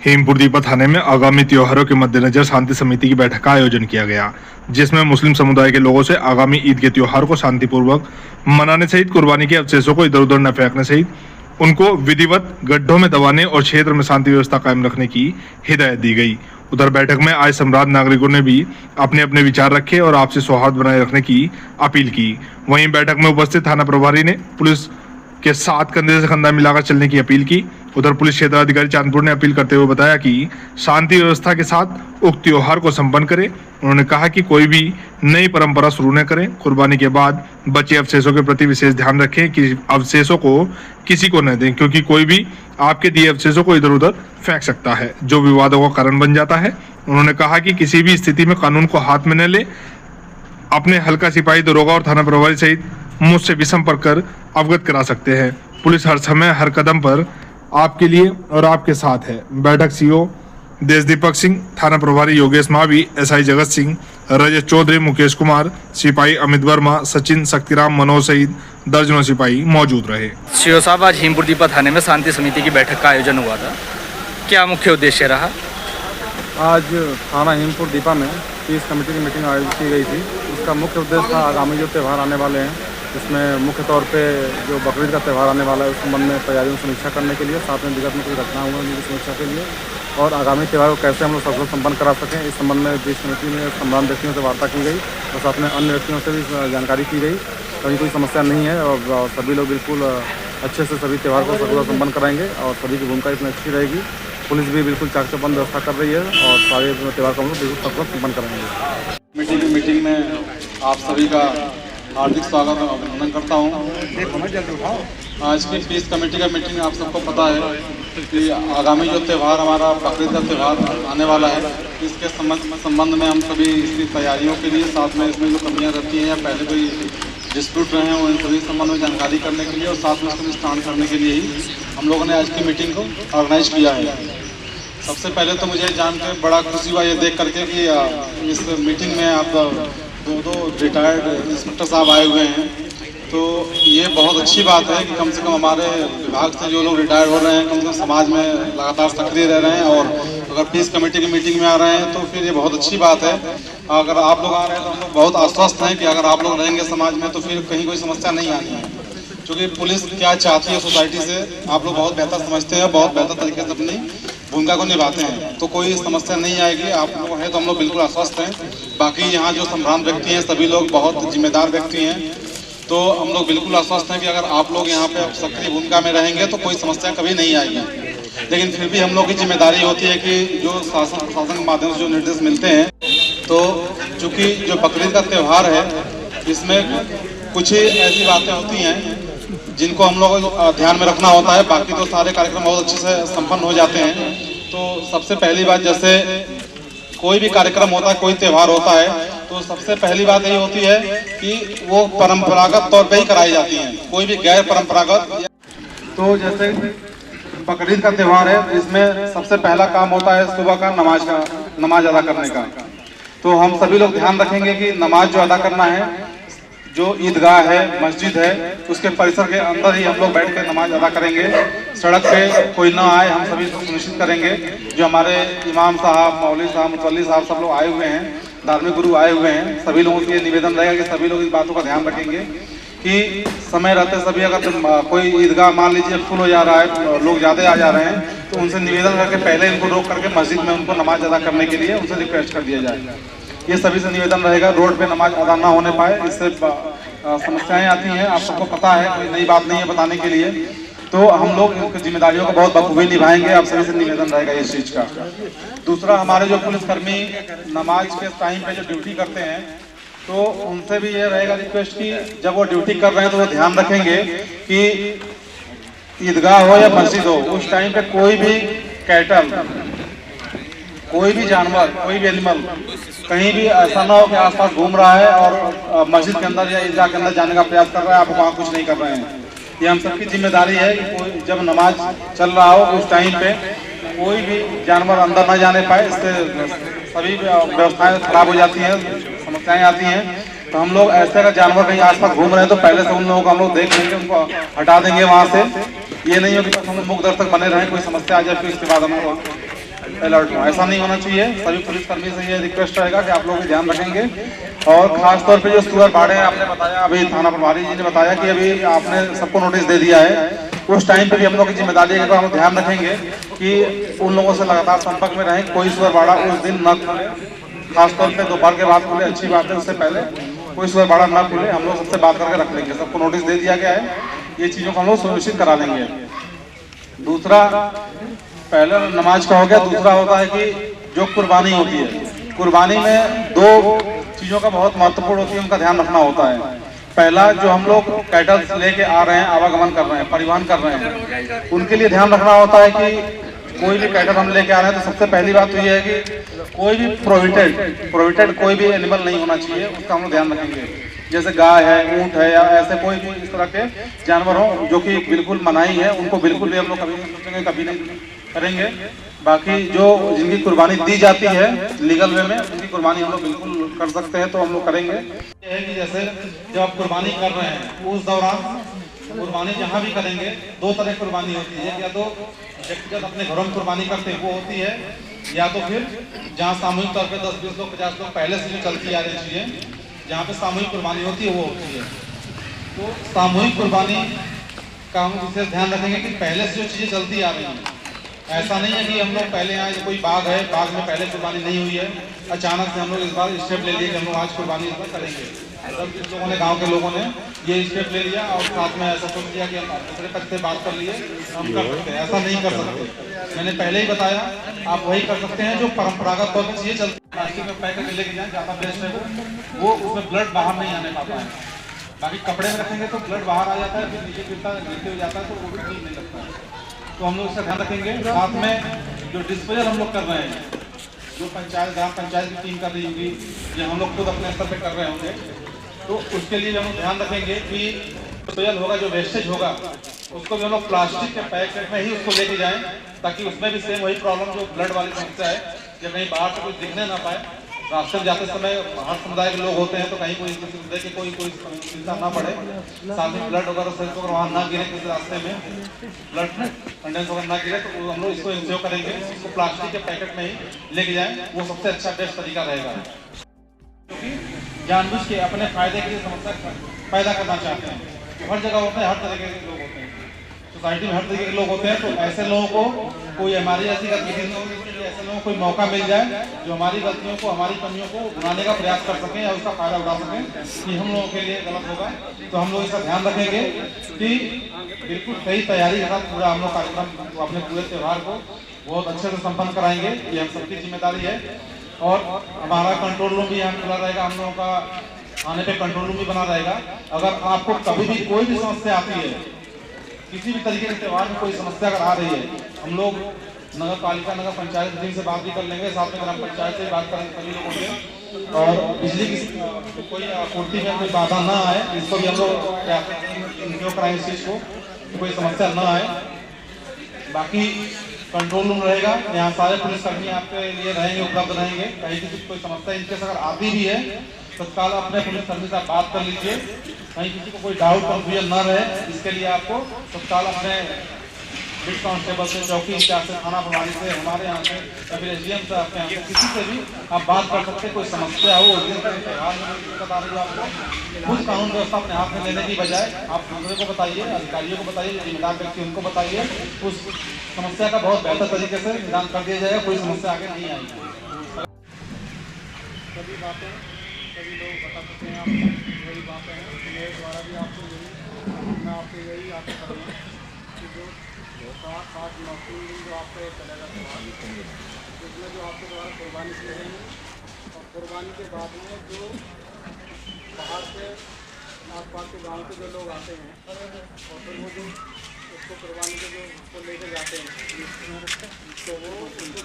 हेमपुर दीपा थाने में आगामी त्योहारों के मद्देनजर शांति समिति की बैठक का आयोजन किया गया, जिसमें मुस्लिम समुदाय के लोगों से आगामी ईद के त्योहार को शांतिपूर्वक मनाने सहित कुर्बानी के अवशेषों को इधर उधर न फेंकने सहित उनको विधिवत गड्ढों में दबाने और क्षेत्र में शांति व्यवस्था कायम रखने की हिदायत दी गई। उधर बैठक में आए सम्राट नागरिकों ने भी अपने अपने विचार रखे और आपसी सौहार्द बनाए रखने की अपील की। वहीं बैठक में उपस्थित थाना प्रभारी ने पुलिस के साथ कंधे से कंधा मिलाकर चलने की अपील की। उधर पुलिस क्षेत्राधिकारी चांदपुर ने अपील करते हुए बताया कि शांति व्यवस्था के साथ उक्त त्योहार को संपन्न करें। उन्होंने कहा कि कोई भी नई परंपरा शुरू न करें। कुर्बानी के बाद बचे अवशेषों के प्रति विशेष ध्यान रखें कि अवशेषों को किसी को न दें, क्योंकि कोई भी आपके दिए अवशेषों को इधर उधर फेंक सकता है, जो विवादों का कारण बन जाता है। उन्होंने कहा कि किसी भी स्थिति में कानून को हाथ में न ले, अपने हल्का सिपाही, दरोगा और थाना प्रभारी सहित मुझसे भी संपर्क कर अवगत करा सकते हैं। पुलिस हर समय हर कदम पर आपके लिए और आपके साथ है। बैठक सीओ देशदीपक सिंह, थाना प्रभारी योगेश मावी, एसआई जगत सिंह, रजत चौधरी, मुकेश कुमार, सिपाही अमित वर्मा, सचिन, शक्तिराम, मनोज सहित दर्जनों सिपाही मौजूद रहे। सीओ साहब, आज हेमपुर दीपा थाने में शांति समिति की बैठक का आयोजन हुआ था, क्या मुख्य उद्देश्य रहा? आज थाना हेमपुर दीपा में पीस कमेटी की मीटिंग आयोजित की गई थी। उसका मुख्य उद्देश्य था आगामी जो त्यौहार आने वाले हैं, इसमें मुख्य तौर पे जो बकरीद का त्यौहार आने वाला है, उस संबंध में तैयारियों की समीक्षा करने के लिए, साथ में विगत में कोई घटना हुई उनकी समीक्षा के लिए, और आगामी त्यौहार को कैसे हम लोग सफल संपन्न करा सकें, इस संबंध में बीस समिति में सम्मान व्यक्तियों से वार्ता की गई और साथ में अन्य व्यक्तियों से भी जानकारी की गई। कहीं कोई समस्या नहीं है और सभी लोग बिल्कुल अच्छे से सभी त्यौहार को सफल संपन्न कराएंगे और सभी की भूमिका इसमें अच्छी रहेगी। पुलिस भी बिल्कुल चाक चौबंद व्यवस्था कर रही है और सारे त्यौहार को हम लोग बिल्कुल सफल संपन्न कराएंगे। मीटिंग में आप सभी का हार्दिक स्वागत और अभिनंदन करता हूँ। आज की पीस कमेटी का मीटिंग आप सबको पता है कि आगामी जो त्यौहार हमारा बकरीद का त्यौहार आने वाला है, इसके संबंध में हम सभी इसकी तैयारियों के लिए, साथ में इसमें जो कमियाँ रहती हैं या पहले कोई डिस्प्यूट रहे हैं, उन सभी संबंध में जानकारी करने के लिए और साथ में उसको स्टार्ट करने के लिए ही हम लोगों ने आज की मीटिंग को ऑर्गेनाइज किया है। सबसे पहले तो मुझे जान के बड़ा खुशी हुआ ये देख करके कि इस मीटिंग में आप दो रिटायर्ड इंस्पेक्टर साहब आए हुए हैं, तो ये बहुत अच्छी बात है कि कम से कम हमारे विभाग से जो लोग रिटायर हो रहे हैं, कम से कम समाज में लगातार सक्रिय रह रहे हैं और अगर पीस कमेटी की मीटिंग में आ रहे हैं तो फिर ये बहुत अच्छी बात है। अगर आप लोग आ रहे हैं तो हम लोग बहुत आश्वस्त हैं कि अगर आप लोग रहेंगे समाज में तो फिर कहीं कोई समस्या नहीं आनी है, क्योंकि पुलिस क्या चाहती है सोसाइटी से आप लोग बहुत बेहतर समझते हैं, बहुत बेहतर तरीके से अपनी भूमिका को निभाते हैं, तो कोई समस्या नहीं आएगी। आप लोग हैं तो हम लोग बिल्कुल आश्वस्त हैं। बाकी यहाँ जो संभ्रांत व्यक्ति हैं, सभी लोग बहुत जिम्मेदार व्यक्ति हैं, तो हम लोग बिल्कुल आश्वस्त हैं कि अगर आप लोग यहाँ पे सक्रिय भूमिका में रहेंगे तो कोई समस्या कभी नहीं आएगी। लेकिन फिर भी हम लोग की जिम्मेदारी होती है कि जो शासन के माध्यम से जो निर्देश मिलते हैं, तो चूँकि जो बकरीद का त्यौहार है, इसमें कुछ ही ऐसी बातें होती हैं जिनको हम लोग ध्यान में रखना होता है। बाकी तो सारे कार्यक्रम बहुत अच्छे से संपन्न हो जाते हैं। तो सबसे पहली बात, जैसे कोई भी कार्यक्रम होता है, कोई त्यौहार होता है, तो सबसे पहली बात यही होती है कि वो परंपरागत तौर पे ही कराई जाती हैं, कोई भी गैर परंपरागत। तो जैसे बकरीद का त्यौहार है, इसमें सबसे पहला काम होता है सुबह का नमाज अदा करने का। तो हम सभी लोग ध्यान रखेंगे कि नमाज जो अदा करना है, जो ईदगाह है, मस्जिद है, उसके परिसर के अंदर ही हम लोग बैठ कर नमाज अदा करेंगे। सड़क पे कोई ना आए, हम सभी सुनिश्चित करेंगे। जो हमारे इमाम साहब, मौलवी साहब, मुतल्ली साहब सब लोग आए हुए हैं, धार्मिक गुरु आए हुए हैं, सभी लोगों से ये निवेदन रहेगा कि सभी लोग इस बातों का ध्यान रखेंगे कि समय रहते सभी, अगर कोई ईदगाह मान लीजिए फुल हो जा रहा है, लोग ज़्यादा आ जा रहे हैं, तो उनसे निवेदन करके पहले इनको रोक करके मस्जिद में उनको नमाज अदा करने के लिए उनसे रिक्वेस्ट कर दिया जाए। ये सभी से निवेदन रहेगा। रोड पे नमाज अदा ना होने पाए, इससे समस्याएं आती हैं, आप सबको पता है, कोई नई बात नहीं है बताने के लिए। तो हम लोग उनकी जिम्मेदारियों को बहुत बखूबी निभाएंगे, आप सभी से निवेदन रहेगा इस चीज़ का। दूसरा, हमारे जो पुलिसकर्मी नमाज के टाइम पे जो ड्यूटी करते हैं, तो उनसे भी ये रहेगा रिक्वेस्ट कि जब वो ड्यूटी कर रहे हैं तो वो ध्यान रखेंगे कि ईदगाह हो या मस्जिद हो, उस टाइम पे कोई भी कैटल, कोई भी जानवर, कोई भी एनिमल कहीं भी ऐसा ना हो कि आसपास घूम रहा है और मस्जिद के अंदर या ईदगाह के अंदर जाने का प्रयास कर रहा है, आप वहाँ कुछ नहीं कर रहे हैं। ये हम सबकी जिम्मेदारी है कि कोई जब नमाज चल रहा हो उस टाइम पे कोई भी जानवर अंदर ना जाने पाए, इससे सभी व्यवस्थाएं खराब हो जाती हैं, समस्याएं आती हैं। तो हम लोग ऐसे अगर जानवर कहीं आसपास घूम रहे हैं तो पहले से उन लोगों को हम लोग देख लेंगे, उनको हटा देंगे वहाँ से। ये नहीं हो कि हम लोग मुख दर्शक बने रहें, कोई समस्या आ जाए फिर इसके बाद हम लोग अलर्ट हों। ऐसा नहीं होना चाहिए। सभी पुलिसकर्मी से ये रिक्वेस्ट रहेगा कि आप लोग भी ध्यान रखेंगे। और खास तौर पे जो सुअर बाड़े हैं, आपने बताया, अभी थाना प्रभारी जी ने बताया कि अभी आपने सबको नोटिस दे दिया है। उस टाइम पे भी हम लोग की जिम्मेदारी है कि हम ध्यान रखेंगे कि उन लोगों से लगातार संपर्क में रहें। कोई सुअर बाड़ा उस दिन न खुले, खासतौर पे दोपहर के बाद खुले, अच्छी बात है। उससे पहले कोई सुअर बाड़ा ना खुले। हम लोग सबसे बात करके रख लेंगे। सबको नोटिस दे दिया गया है, ये चीज़ों को हम लोग सुनिश्चित करा लेंगे। दूसरा, पहले नमाज का हो गया। दूसरा होता है कि जो कुर्बानी होती है, कुर्बानी में दो चीज़ों का बहुत महत्वपूर्ण होती है, उनका ध्यान रखना होता है। पहला, जो हम लोग कैटल्स लेके आ रहे हैं, आवागमन कर रहे हैं, परिवहन कर रहे हैं, उनके लिए ध्यान रखना होता है कि कोई भी कैटल हम लेके आ रहे हैं तो सबसे पहली बात तो ये है कि कोई भी प्रोहिबिटेड कोई भी एनिमल नहीं होना चाहिए, उसका हम लोग ध्यान रखेंगे। जैसे गाय है, ऊँट है, या ऐसे कोई भी इस तरह के जानवर हो जो कि बिल्कुल मनाही है, उनको बिल्कुल भी हम लोग कभी नहीं सोचेंगे, कभी नहीं करेंगे। बाकी जो जिनकी कुर्बानी दी जाती है लीगल वे में, उनकी कुर्बानी हम लोग बिल्कुल कर सकते हैं, तो हम लोग करेंगे। ये है कि जैसे जब आप कुर्बानी कर रहे हैं, उस दौरान कुर्बानी जहाँ भी करेंगे, दो तरह की कुर्बानी होती है। या तो व्यक्तिगत अपने घरों में कुर्बानी करते हैं वो होती है, या तो फिर जहाँ सामूहिक तौर पे 10-20 लोग 50 लोग पहले से जो चलती आ रही चीज़ें, जहाँ पे सामूहिक कुर्बानी होती है वो होती है। तो सामूहिक कुर्बानी का हम विशेष ध्यान रखेंगे कि पहले से जो चीज़ें चलती आ रही हैं। ऐसा नहीं है कि हम लोग पहले आए, कोई बाग है, बाग में पहले कुर्बानी नहीं हुई है, अचानक से हम लोग इस बार स्टेप ले लिए कि हम लोग आज कुर्बानी इस बार करेंगे। सब जिस लोगों ने, गांव के लोगों ने ये स्टेप ले लिया और साथ में ऐसा सोच लिया कि हम दूसरे पक्ष से बात कर लिए, हम कर सकते हैं। ऐसा नहीं कर सकते। मैंने पहले ही बताया, आप वही कर सकते हैं जो परंपरागत तौर पर चीज़ें चलती हैं। प्लास्टिक में पैक करके लेके जाएं, ज़्यादा बेस्ट है वो उसमें ब्लड बाहर नहीं आने पाता है। बाकी कपड़े में रखेंगे तो ब्लड बाहर आ जाता है, फिर नीचे गिरते हो जाता है, तो वो भी ठीक नहीं लगता है। तो हम लोग इसका ध्यान रखेंगे। साथ में जो डिस्पोजल हम लोग कर रहे हैं, जो पंचायत, ग्राम पंचायत की टीम कर रही होगी, या हम लोग खुद अपने स्तर पे कर रहे होंगे, तो उसके लिए हम लोग ध्यान रखेंगे कि डिस्पोजल होगा, जो वेस्टेज होगा, उसको भी हम लोग प्लास्टिक के पैकेट में ही उसको लेके जाएं, ताकि उसमें भी सेम वही प्रॉब्लम जो ब्लड वाली समस्या है, जब कहीं बाहर से कुछ दिखने ना पाए। रास्ते में जाते समय हर समुदाय के लोग होते हैं, तो कहीं कोई चिंता ना पड़े। साथ में ब्लड वगैरह शरीर वगैरह वहाँ ना गिरे, किसी रास्ते में ब्लड कंडेंस वगैरह ना गिरे, तो हम लोग इसको इंश्योर करेंगे। इसको प्लास्टिक के पैकेट में ही लेके जाएं, वो सबसे अच्छा बेस्ट तरीका रहेगा। क्योंकि जानबूझ के अपने फायदे के लिए समस्या पैदा करना चाहते हैं। तो हर जगह होता है, हर तरीके के लोग होते हैं, सोसाइटी में हर तरीके के लोग होते हैं। तो ऐसे लोगों को कोई हमारी ऐसी गतिविधि नहीं होगी, ऐसे लोगों को कोई मौका मिल जाए जो हमारी गलतियों को, हमारी कमियों को बनाने का प्रयास कर सकें या उसका फायदा उठा सकें, कि हम लोगों के लिए गलत होगा। तो हम लोग इसका ध्यान रखेंगे कि बिल्कुल सही तैयारी के साथ पूरा हम लोग कार्यक्रम, अपने पूरे त्यौहार को बहुत अच्छे से संपन्न कराएंगे। ये हम सबकी जिम्मेदारी है। और हमारा कंट्रोल रूम भी यहाँ खुला रहेगा, हम लोगों का आने पे कंट्रोल रूम भी बना रहेगा। अगर आपको कभी भी कोई भी समस्या आती है, किसी भी तरीके के त्यौहार में कोई समस्या अगर आ रही है, हम लोग नगर पालिका, नगर पंचायत टीम से बात भी कर लेंगे, साथ में ग्राम पंचायत से बात करेंगे सभी लोगों से। और बिजली की कोई आपूर्ति में कोई बाधा ना आए, इसको भी हम लोग इंश्योर कराएंगे, इस चीज़ को कोई समस्या ना आए। बाकी कंट्रोल रूम रहेगा, यहाँ सारे पुलिसकर्मी आपके लिए रहेंगे, उपलब्ध रहेंगे। कहीं किसी कोई समस्या इनकेस अगर आती भी है, तत्काल अपने पुलिसकर्मी से बात कर लीजिए, कहीं किसी को कोई डाउट कंफ्यूजन ना रहे। इसके लिए आपको तत्काल अपने हेड कांस्टेबल से, चौकी इंचार्ज से, थाना प्रभारी से, हमारे यहाँ से या फिर SDM से, आपके यहाँ से किसी से भी आप बात कर सकते हैं। कोई समस्या हो, उस दिन त्यौहार में दिक्कत आ रही है आपको, खुद कानून व्यवस्था अपने हाथ में लेने की बजाय आप दूसरे को बताइए, अधिकारियों को बताइए, जो जिम्मेदार व्यक्ति उनको बताइए। उस समस्या का बहुत बेहतर तरीके से निदान कर दिया जाएगा, कोई समस्या आगे नहीं आएगी। सभी बातें सभी लोग बता सकते हैं, आप वही बातें हैं। मेरे द्वारा भी आपको यही, मैं आपको यही आपको करूँगा कि जो 7-9 दिन जो आपका चलेगा त्यौहार, इसमें जो आपके द्वारा कुर्बानी की जाएगी, और कुर्बानी के बाद में जो बाहर से आसपास के गांव के जो लोग आते हैं, और फिर वो जो उसको कुर्बानी के जो उसको लेके जाते हैं, तो वो उनको